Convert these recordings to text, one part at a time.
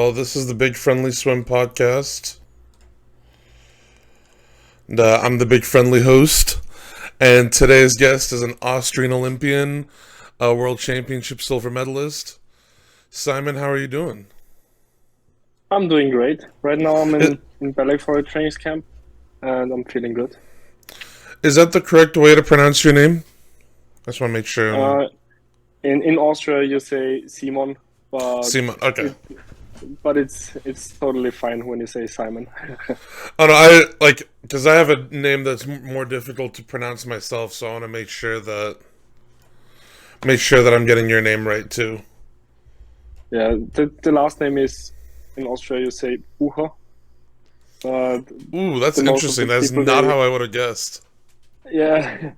Well, this is the Big Friendly Swim podcast. And, I'm the Big Friendly host. And today's guest is an Austrian Olympian, a World Championship silver medalist. Simon, how are you doing? I'm doing great. Right now I'm I- in Ballet for a training camp and I'm feeling good. Is that the correct way to pronounce your name? I just want to make sure. Uh, in Austria you say Simon, but Simon, okay. it it's totally fine when you say Simon. Oh no, I like because I have a name that's more difficult to pronounce myself, so I want to make sure that I'm getting your name right too. Yeah, the last name is in Austria you say Bucher, but Ooh, that's the most of the interesting. That's people not they how I would have guessed. yeah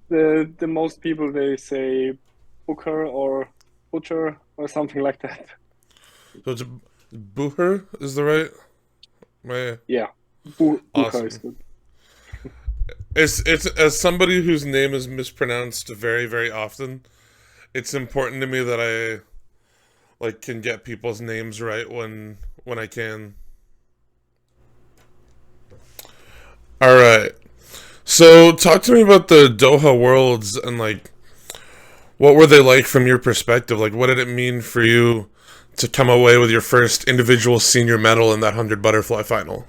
the most people they say Booker or Butcher or something like that. So it's Bucher is the right. Yeah, Booker is Awesome. good. It's as somebody whose name is mispronounced very very often. It's important to me that I can get people's names right when I can. All right. So talk to me about the Doha Worlds and what were they like from your perspective? Like what did it mean for you to come away with your first individual senior medal in that 100 butterfly final?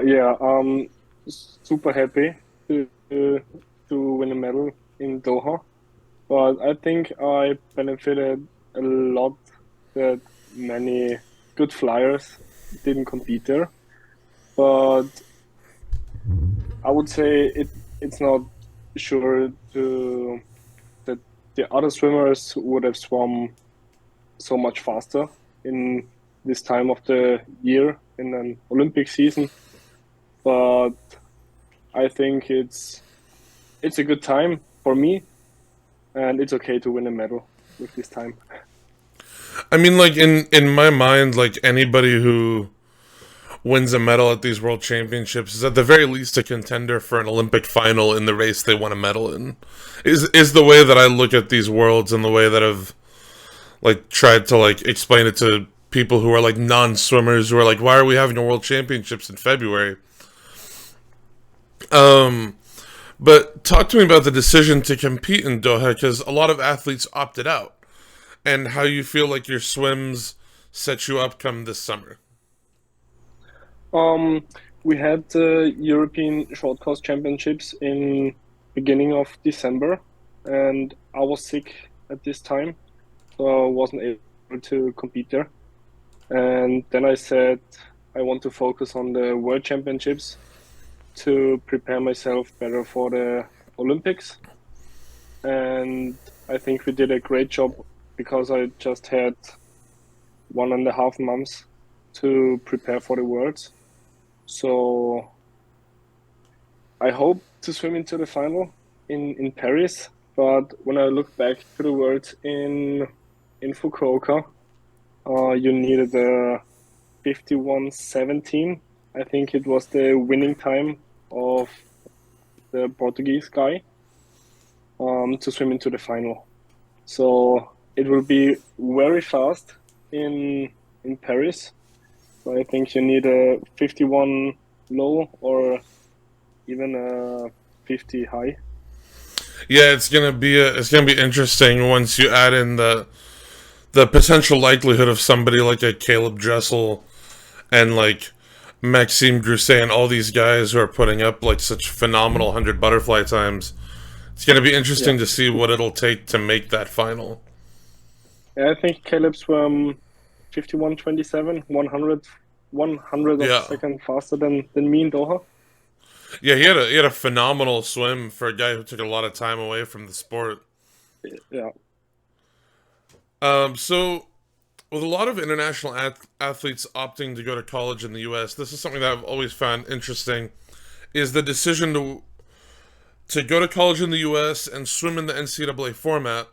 Yeah, super happy to win a medal in Doha, but I think I benefited a lot that many good flyers didn't compete there. But I would say it's not sure to that the other swimmers would have swum so much faster in this time of the year in an Olympic season. But I think it's a good time for me, and it's okay to win a medal with this time. I mean, like in my mind, like anybody who wins a medal at these world championships is at the very least a contender for an Olympic final in the race they want a medal in. Is the way that I look at these worlds and the way that I've tried to explain it to people who are non-swimmers who are like, why are we having a world championships in February? Um, but talk to me about the decision to compete in Doha because a lot of athletes opted out, and how you feel like your swims set you up come this summer. Um, we had the European Short Course Championships in beginning of December, and I was sick at this time, so I wasn't able to compete there. And then I said I want to focus on the World Championships to prepare myself better for the Olympics. And I think we did a great job because I just had 1.5 months to prepare for the Worlds. So I hope to swim into the final in Paris. But when I look back to the Worlds in Fukuoka, you needed a 51:17. I think it was the winning time of the Portuguese guy to swim into the final. So it will be very fast in Paris. So I think you need a 51 low or even a 50 high. Yeah, it's gonna be interesting once you add in the potential likelihood of somebody like a Caleb Dressel and Maxime Grousset and all these guys who are putting up such phenomenal 100 butterfly times. It's gonna be Yeah, interesting to see what it'll take to make that final. I think Caleb's 51:27, 100 of a Yeah, second faster than me in Doha. yeah, he had a phenomenal swim for a guy who took a lot of time away from the sport. Yeah. So with a lot of international athletes opting to go to college in the U.S., this is something that I've always found interesting. Is the decision to go to college in the U.S. and swim in the NCAA format,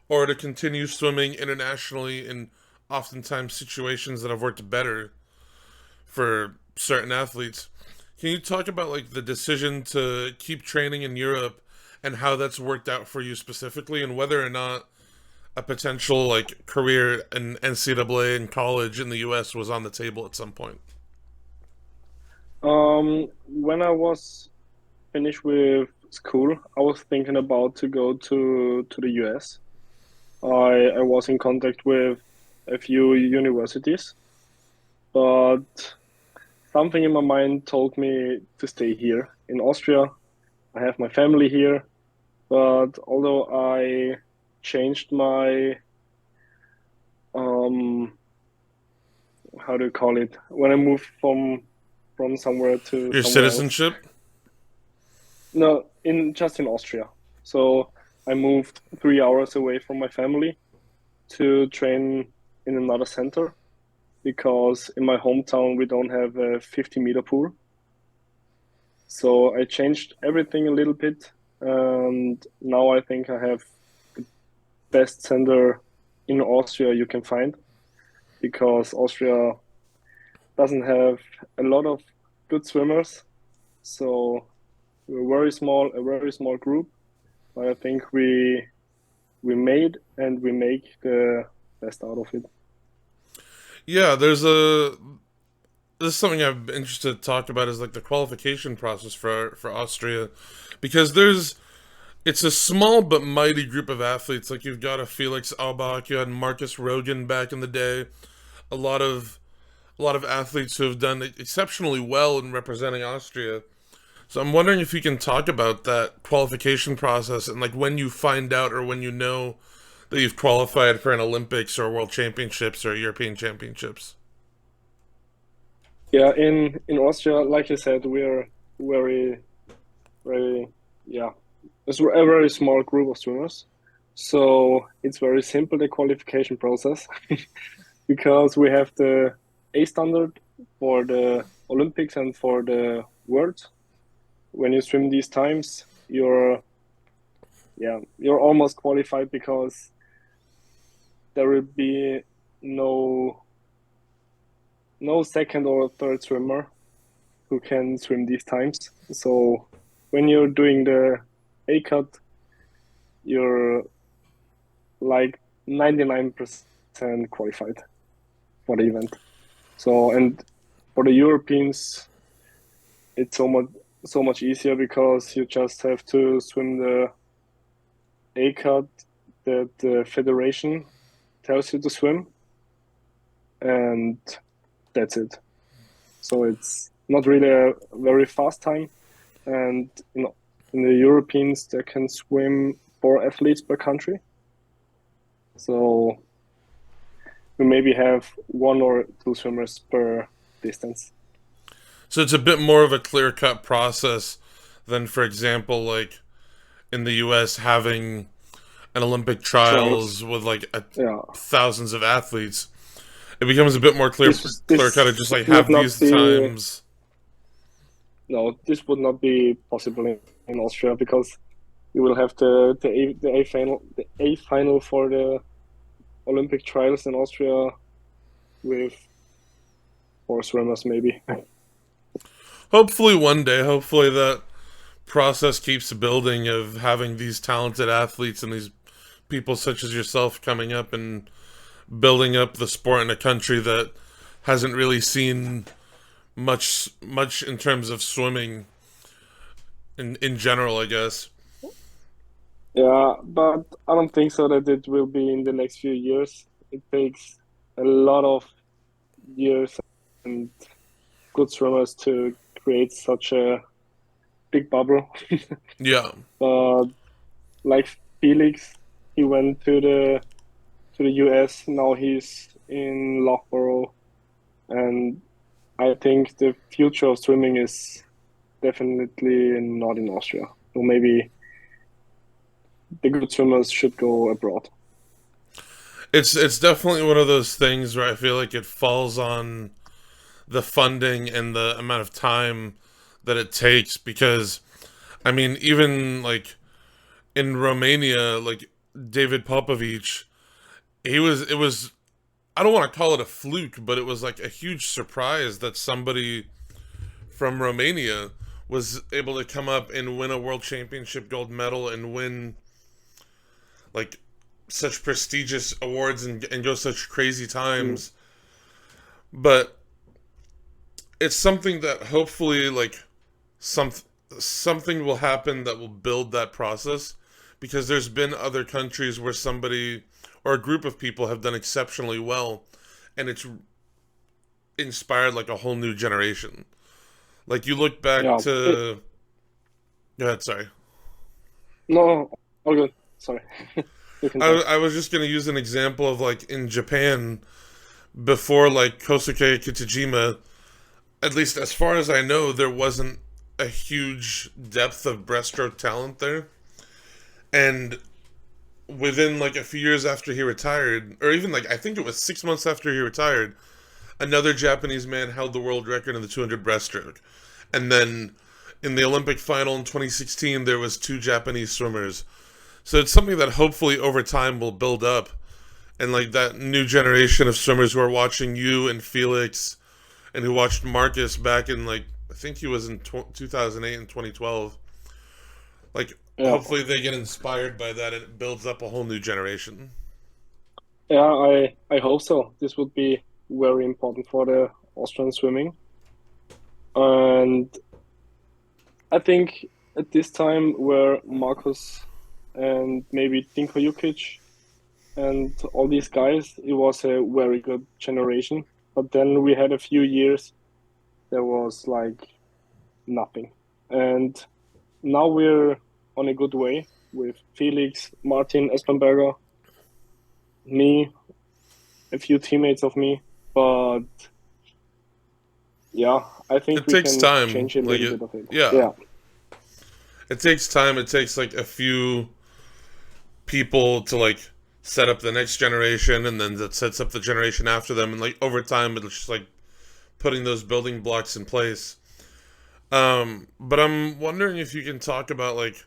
or to continue swimming internationally in oftentimes situations that have worked better for certain athletes. Can you talk about the decision to keep training in Europe and how that's worked out for you specifically, and whether or not a potential like career in NCAA and college in the US was on the table at some point? When I was finished with school, I was thinking about to go to the US. I was in contact with a few universities, but something in my mind told me to stay here in Austria. I have my family here, but although I changed my um how do you call it when I moved from somewhere to Your somewhere else. citizenship? No, in just in Austria. So I moved 3 hours away from my family to train in another center because in my hometown we don't have a 50-meter pool. So I changed everything a little bit, and now I think I have the best center in Austria you can find because Austria doesn't have a lot of good swimmers. So we're a very small group. But I think we made and we make the best out of it. Yeah, this is something I'm interested to talk about is like the qualification process for Austria, because it's a small but mighty group of athletes. Like you've got a Felix Aubach, you had Marcus Rogan back in the day, a lot of a lot of athletes who have done exceptionally well in representing Austria. So I'm wondering if you can talk about that qualification process and like when you find out or when you know that you've qualified for an Olympics or World Championships or European Championships. Yeah, in Austria, like you said, we're very very yeah, it's a very small group of swimmers. So it's very simple the qualification process because we have the A standard for the Olympics and for the World. When you swim these times, you're almost qualified because there will be no no second or third swimmer who can swim these times. So when you're doing the A cut, you're like 99% qualified for the event. So and for the Europeans, it's so much easier because you just have to swim the A cut that the federation tells you to swim, and that's it. So it's not really a very fast time, and in the Europeans they can swim 4 athletes per country. So we maybe have 1 or 2 swimmers per distance. So it's a bit more of a clear cut process than, for example, like in the US having an Olympic Trials. trials with like Yeah. thousands of athletes. It becomes a bit more clear cut to just This like would have not these be times. no, this would not be possible in Austria because you will have the A final for the Olympic trials in Austria with 4 swimmers maybe. Hopefully one day, hopefully that process keeps building of having these talented athletes and these people such as yourself coming up and building up the sport in a country that hasn't really seen much in terms of swimming in general, I guess. Yeah, but I don't think so that it will be in the next few years. It takes a lot of years and good swimmers to create such a big bubble. Yeah. But like Felix, he went to the US. Now he's in Loughborough, and I think the future of swimming is definitely not in Austria. So maybe the good swimmers should go abroad. It's definitely one of those things where I feel like it falls on the funding and the amount of time that it takes because I mean even like in Romania like David Popovic it was I don't want to call it a fluke but it was like a huge surprise that somebody from Romania was able to come up and win a world championship gold medal and win like such prestigious awards and go such crazy Mm. times. But it's something that hopefully like some something will happen that will build that process, because there's been other countries where somebody or a group of people have done exceptionally well, and it's inspired like a whole new generation. Like you look back Yeah. to, go ahead, sorry. No, all good. Sorry. You can talk. I was just gonna use an example of like in Japan before like Kosuke Kitajima. At least as far as I know, there wasn't a huge depth of breaststroke talent there, and within like a few years after he retired, or even like I think it was 6 months after he retired, another Japanese man held the world record in the 200 breaststroke, and then in the Olympic final in 2016, there was two Japanese swimmers. So it's something that hopefully over time will build up, and like that new generation of swimmers who are watching you and Felix, and who watched Marcus back in like I think he was in 2008 and 2012. Like Yeah. hopefully they get inspired by that and it builds up a whole new generation. Yeah, I hope so. This would be very important for the Austrian swimming. And I think at this time where Marcus and maybe Dinko Jukic and all these guys, it was a very good generation. But then we had a few years there was like nothing. And now we're on a good way with Felix, Martin Espenberger, me, a few teammates of me. But yeah, I think It we takes can time. change a Like little it, bit of it. yeah. Yeah, It takes time. It takes like a few people to like set up the next generation, and then that sets up the generation after them, and like over time it's just like putting those building blocks in place. But I'm wondering if you can talk about like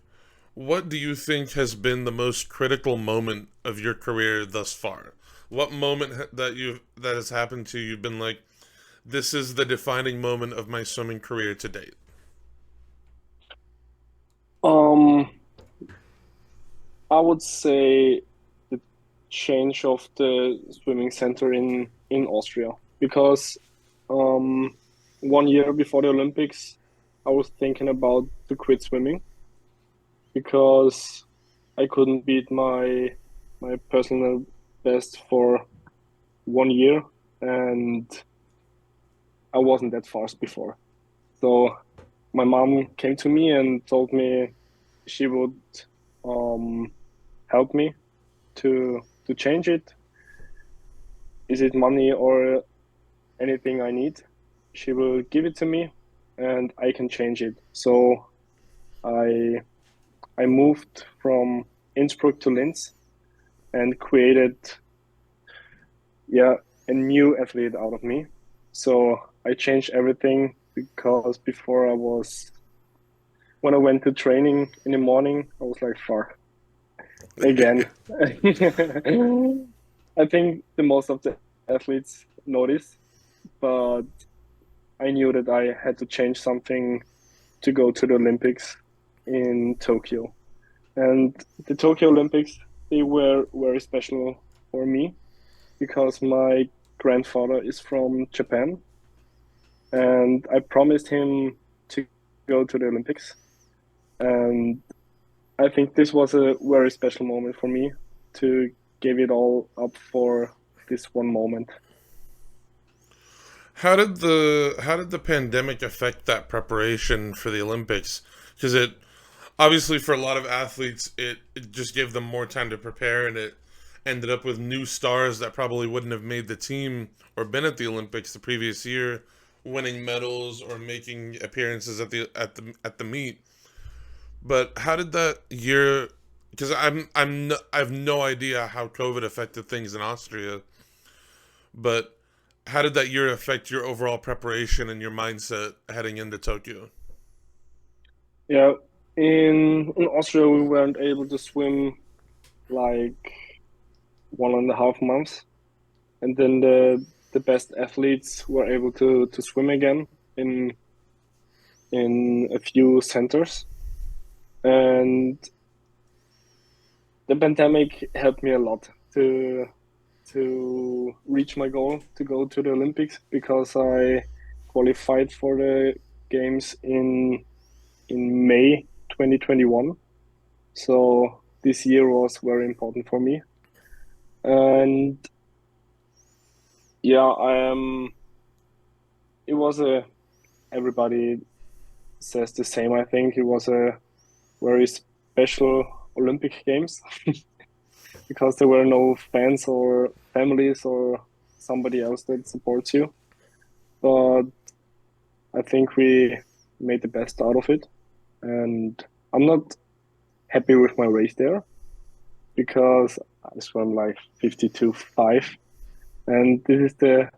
what do you think has been the most critical moment of your career thus far? What moment that has happened to you, you've been like, this is the defining moment of my swimming career to date? um, I would say the change of the swimming center in Austria because um, 1 year before the Olympics, I was thinking about to quit swimming because I couldn't beat my personal best for 1 year, and I wasn't that fast before. So my mom came to me and told me she would um, help me to change it. Is it money or anything I need? She will give it to me, and I can change it. So I I moved from Innsbruck to Linz and created yeah a new athlete out of me. So I changed everything because before I was when I went to training in the morning, I was like, fuck, again. I think the most of the athletes notice, but I knew that I had to change something to go to the Olympics in Tokyo. And the Tokyo Olympics, they were very special for me because my grandfather is from Japan and I promised him to go to the Olympics. And I think this was a very special moment for me to give it all up for this one moment. How did the pandemic affect that preparation for the Olympics? Because it obviously for a lot of athletes it just gave them more time to prepare, and it ended up with new stars that probably wouldn't have made the team or been at the Olympics the previous year, winning medals or making appearances at the meet. But how did that year? Because I have no idea how COVID affected things in Austria, but how did that year affect your overall preparation and your mindset heading into Tokyo? Yeah, in Austria we weren't able to swim like 1.5 months, and then the best athletes were able to swim again in a few centers, and the pandemic helped me a lot to reach my goal to go to the Olympics because I qualified for the games in May 2021. So this year was very important for me. And yeah, I am. It was a. Everybody says the same. I think it was a very special Olympic Games because there were no fans or families or somebody else that supports you. But I think we made the best out of it, and I'm not happy with my race there because I swam like 52.5, and this is the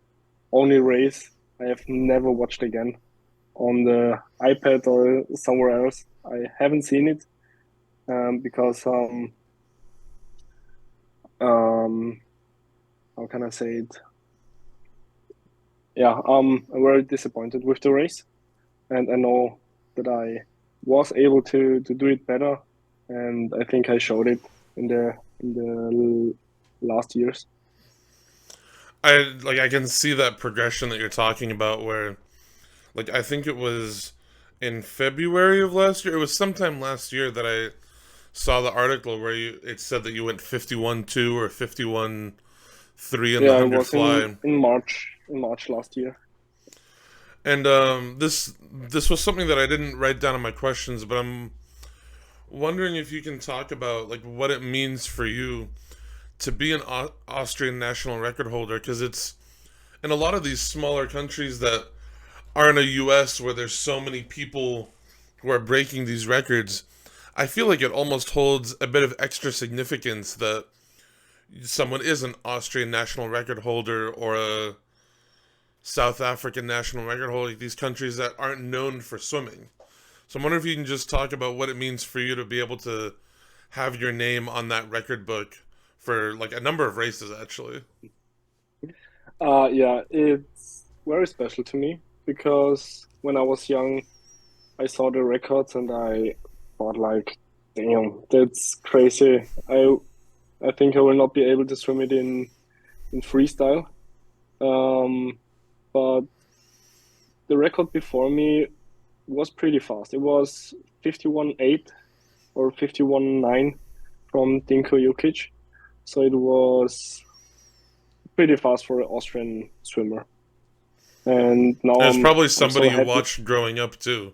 only race I have never watched again on the iPad or somewhere else. I haven't seen it because um how can I say it? Yeah, I'm very disappointed with the race, and I know that I was able to do it better, and I think I showed it in the last years. I can see that progression that you're talking about where like I think it was in February of last year. It was sometime last year that I saw the article where it said that you went 51-2 or 51-3 in the Yeah, it 100 was fly. in March last year. And this was something that I didn't write down in my questions, but I'm wondering if you can talk about like what it means for you to be an Austrian national record holder, because it's in a lot of these smaller countries that aren't a US where there's so many people who are breaking these records. I feel like it almost holds a bit of extra significance that someone is an Austrian national record holder or a South African national record holder, like these countries that aren't known for swimming. So I'm wondering if you can just talk about what it means for you to be able to have your name on that record book for like a number of races actually. Yeah, it's very special to me because when I was young, I saw the records and I thought like, damn, that's crazy. I think I will not be able to swim it in freestyle. Um, but the record before me was pretty fast. It was 51.8 or 51.9 from Dinko Jukic. So it was pretty fast for an Austrian swimmer. And now And it's probably I'm somebody so you happy. watched growing up too.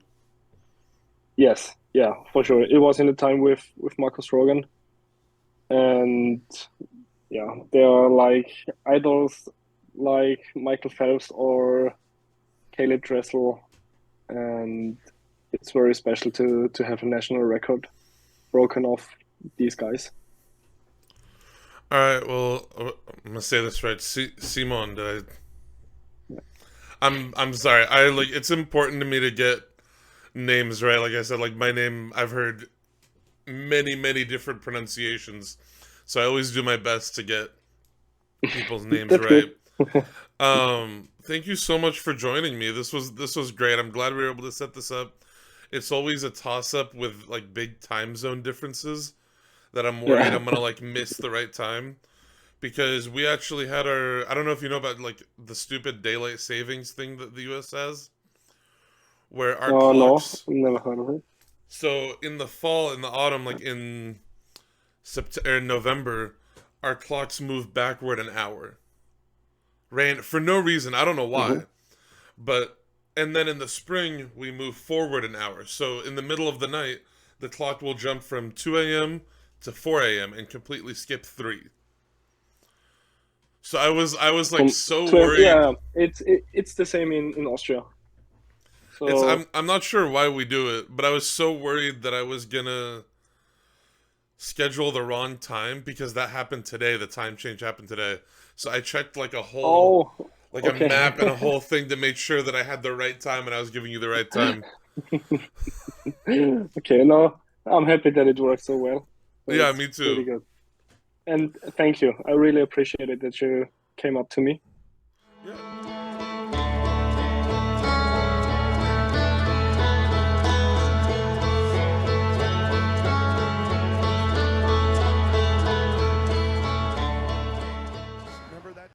Yes, yeah, for sure. It was in the time with Marcus Rogan, and yeah, they are like idols like Michael Phelps or Caleb Dressel, and it's very special to have a national record broken off these guys. All right, well, I'm gonna say this right. Simon, I'm sorry. I like it's important to me to get names right. Like I said, like my name, I've heard many different pronunciations, so I always do my best to get people's names That's good. right. Thank you so much for joining me. This was great. I'm glad we were able to set this up. It's always a toss up with like big time zone differences that I'm worried Yeah. I'm gonna like miss the right time because we actually had our I don't know if you know about like the stupid daylight savings thing that the US has where our No, clocks never heard of it. so in the fall in the autumn like in September November our clocks move backward an hour. Ran for no reason, I don't know Hmm. why. But and then in the spring we move forward an hour. So in the middle of the night the clock will jump from 2 a.m. to 4 a.m. and completely skip 3. So I was like From so 12, worried. yeah, it's the same in Austria. It's So I'm not sure why we do it, but I was so worried that I was gonna schedule the wrong time because that happened today. The time change happened today. So I checked oh, like a okay. map and a whole thing to make sure that I had the right time and I was giving you the right time. Okay, no, I'm happy that it worked so well. So Yeah, it's me pretty too. good. And thank you. I really appreciate it that you came up to me. Yeah.